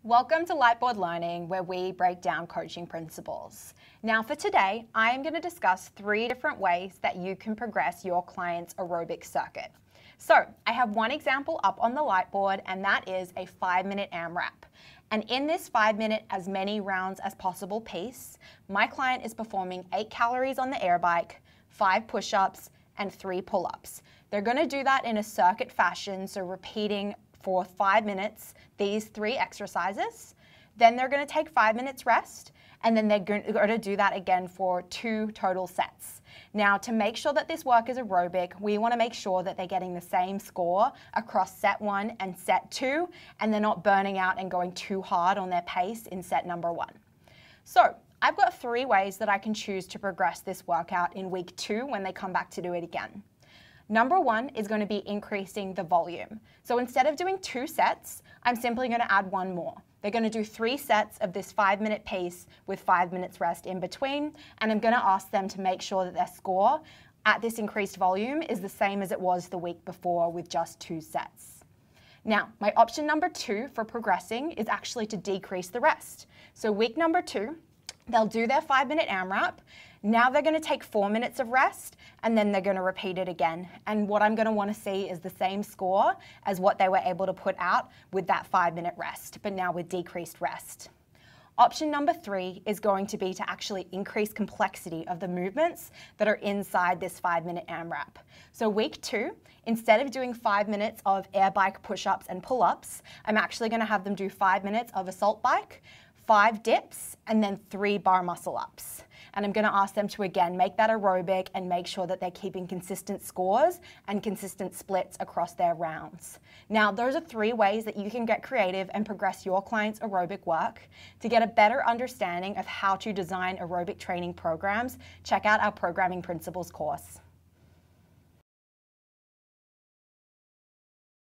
Welcome to Lightboard Learning, where we break down coaching principles. Now for today, I am going to discuss 3 different ways that you can progress your client's aerobic circuit. So I have one example up on the Lightboard, and that is a 5-minute AMRAP. And in this 5-minute as many rounds as possible piece, my client is performing 8 calories on the Aerobic, 5 push-ups, and 3 pull-ups. They're going to do that in a circuit fashion, so repeating for 5 minutes these 3 exercises. Then they're going to take 5 minutes rest, and then they're going to do that again for 2 total sets. Now, to make sure that this work is aerobic, we want to make sure that they're getting the same score across set 1 and set 2, and they're not burning out and going too hard on their pace in set number 1. So I've got 3 ways that I can choose to progress this workout in week 2 when they come back to do it again. Number 1 is going to be increasing the volume. So instead of doing 2 sets, I'm simply going to add 1 more. They're going to do 3 sets of this 5-minute pace with 5 minutes rest in between, and I'm going to ask them to make sure that their score at this increased volume is the same as it was the week before with just 2 sets. Now, my option number 2 for progressing is actually to decrease the rest. So week number 2, they'll do their 5-minute AMRAP. Now they're going to take 4 minutes of rest, and then they're going to repeat it again. And what I'm going to want to see is the same score as what they were able to put out with that 5-minute rest, but now with decreased rest. Option number 3 is going to be to actually increase complexity of the movements that are inside this 5-minute AMRAP. So week 2, instead of doing 5 minutes of air bike push-ups and pull-ups, I'm actually going to have them do 5 minutes of assault bike, 5 dips, and then 3 bar muscle ups. And I'm going to ask them to again make that aerobic and make sure that they're keeping consistent scores and consistent splits across their rounds. Now, those are 3 ways that you can get creative and progress your client's aerobic work. To get a better understanding of how to design aerobic training programs, check out our Programming Principles course.